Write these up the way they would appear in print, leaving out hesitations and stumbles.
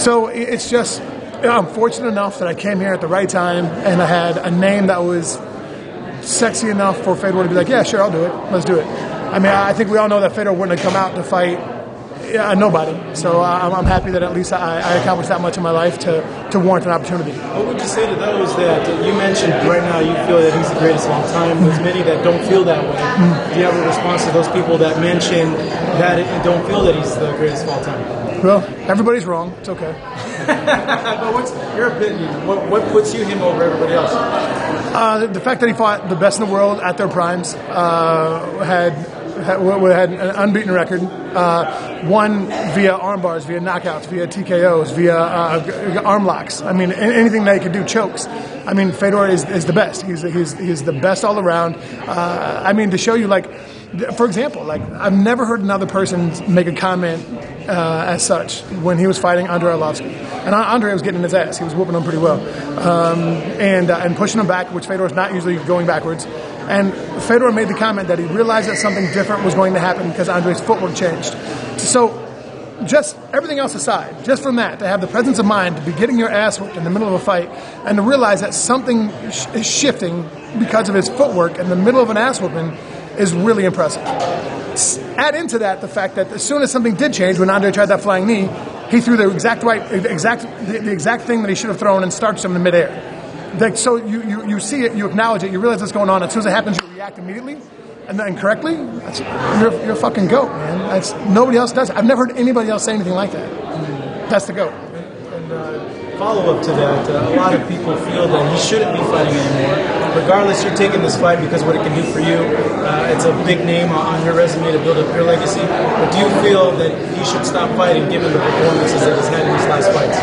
So it's just, I'm fortunate enough that I came here at the right time, and I had a name that was sexy enough for Fedor to be like, yeah, sure, I'll do it. Let's do it. I mean, I think we all know that Fedor wouldn't have come out to fight nobody. So I'm happy that at least I accomplished that much in my life to warrant an opportunity. What would you say to those that you mentioned right now you feel that he's the greatest of all time? There's many that don't feel that way. Mm-hmm. Do you have a response to those people that mention that and don't feel that he's the greatest of all time? Well, everybody's wrong. It's okay. But what's your opinion? What puts him over everybody else? The fact that he fought the best in the world at their primes, had an unbeaten record, won via arm bars, via knockouts, via TKOs, via arm locks. I mean, anything that he could do, chokes. I mean, Fedor is the best. He's the best all around. I mean, to show you, like, for example, like, I've never heard another person make a comment as such when he was fighting Andrei Arlovsky. And Andrei was getting his ass. He was whooping him pretty well. And pushing him back, which Fedor's not usually going backwards. And Fedor made the comment that he realized that something different was going to happen because Andrei's footwork changed. So just everything else aside, just from that, to have the presence of mind to be getting your ass whooped in the middle of a fight and to realize that something is shifting because of his footwork in the middle of an ass whooping is really impressive. Add into that the fact that as soon as something did change, when Andrei tried that flying knee, he threw the exact thing that he should have thrown and starched him in midair. Like, so you see it, you acknowledge it, you realize what's going on. As soon as it happens, you react immediately and then correctly. You're a fucking goat, man. Nobody else does it. I've never heard anybody else say anything like that. That's the goat. And follow up to that, a lot of people feel that he shouldn't be fighting anymore. Regardless, you're taking this fight because what it can do for you. It's a big name on your resume to build up your legacy. But do you feel that he should stop fighting given the performances that he's had in his last fights?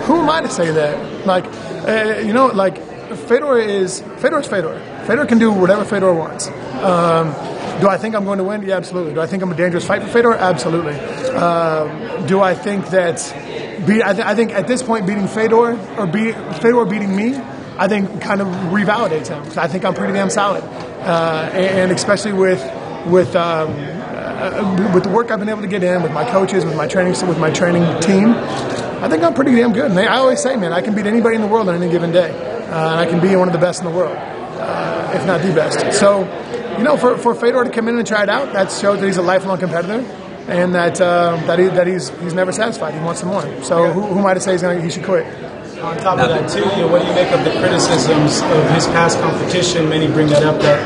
Who am I to say that? Like, like, Fedor is Fedor. Fedor can do whatever Fedor wants. Do I think I'm going to win? Yeah, absolutely. Do I think I'm a dangerous fight for Fedor? Absolutely. Do I think that? I think at this point, beating Fedor or Fedor beating me, I think kind of revalidates him. I think I'm pretty damn solid, and especially with the work I've been able to get in with my coaches, with my training team. I think I'm pretty damn good. And I always say, man, I can beat anybody in the world on any given day. And I can be one of the best in the world, if not the best. So, for Fedor to come in and try it out, that shows that he's a lifelong competitor and that he's never satisfied. He wants some more. So who am I to say he should quit? On top of that, too, what do you make of the criticisms of his past competition? Many bring that up, that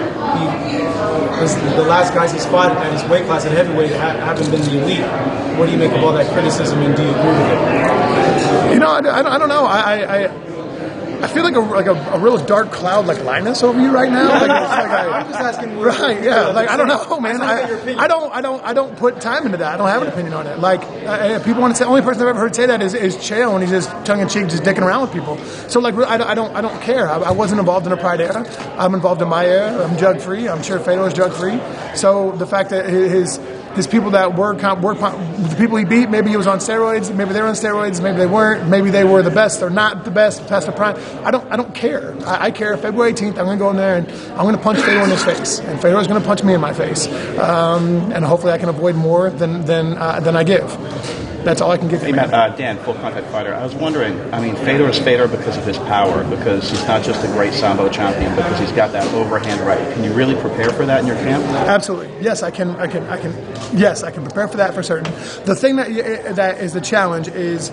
the last guys he's fought at his weight class at heavyweight haven't been the elite. What do you make of all that criticism, and do you agree with it? I don't know. I feel like a real dark cloud like Linus over you right now. I'm just asking. Right? Yeah. Like, I don't know, man. I don't put time into that. I don't have an opinion on it. Like, people want to say, the only person I've ever heard say that is Chael, and he's just tongue in cheek, just dicking around with people. So like, I don't care. I wasn't involved in a Pride era. I'm involved in my era. I'm drug free. I'm sure Fedor is drug free. So the fact that his people that the people he beat, maybe he was on steroids, maybe they were on steroids, maybe they weren't, maybe they were the best or not the best past the prime. I don't care. I care. February 18th, I'm going to go in there and I'm going to punch Fedor in his face, and Fedor is going to punch me in my face, and hopefully I can avoid more than I give. That's all I can give you. Hey, Matt, Dan, full contact fighter. I was wondering, Fedor is Fedor because of his power, because he's not just a great Sambo champion, because he's got that overhand right. Can you really prepare for that in your camp? Absolutely. Yes, I can. Yes, I can prepare for that for certain. The thing that is the challenge is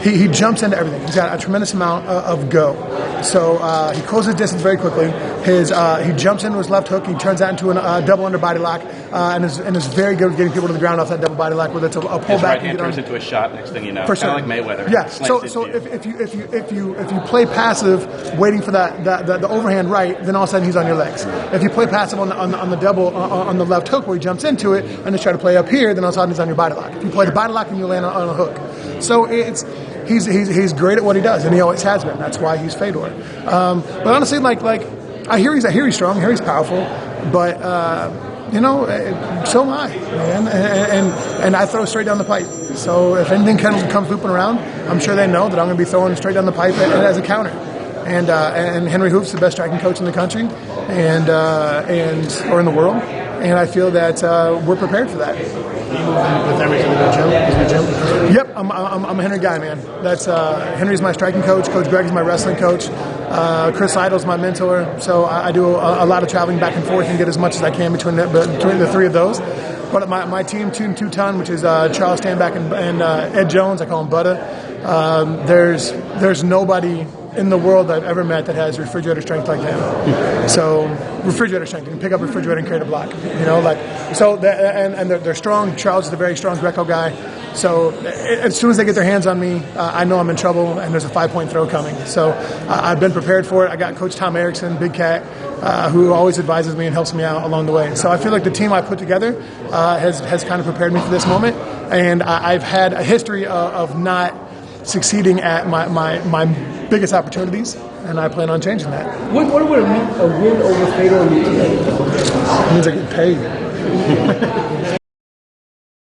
he jumps into everything. He's got a tremendous amount of go. So he closes distance very quickly. He jumps into his left hook. He turns that into a double under body lock, and is very good at getting people to the ground off that double body lock, whether it's a pull his back right hand turns into a shot. Next thing you know, for kind sure. of like Mayweather. Yeah. So if you play passive, waiting for the overhand right, then all of a sudden he's on your legs. If you play passive on the double on the left hook where he jumps into it and just try to play up here, then all of a sudden he's on your body lock. If you play the body lock, then you land on a hook. So he's great at what he does, and he always has been. That's why he's Fedor. But honestly, like I hear he's strong, I hear he's powerful, but so am I, man. And I throw straight down the pipe. So if anything comes looping around, I'm sure they know that I'm going to be throwing straight down the pipe as a counter. And Henry Hoof's the best striking coach in the country, or in the world. And I feel that we're prepared for that. you move with Henry to the gym? Yep, I'm a Henry guy, man. That's Henry's my striking coach. Coach Greg is my wrestling coach. Chris Idle's my mentor. So I do a lot of traveling back and forth and get as much as I can between the three of those. But my team, two-ton, which is Charles Stanback and Ed Jones, I call him Butta. There's nobody in the world I've ever met that has refrigerator strength like him. So refrigerator strength, you can pick up a refrigerator and carry a block. They're strong. Charles is a very strong Greco guy. So as soon as they get their hands on me, I know I'm in trouble, and there's a 5-point throw coming. So I've been prepared for it. I got Coach Tom Erickson, Big Cat, who always advises me and helps me out along the way. So I feel like the team I put together has kind of prepared me for this moment, and I've had a history of not succeeding at my biggest opportunities, and I plan on changing that. What would a win over Fedor mean to you? It means I get paid.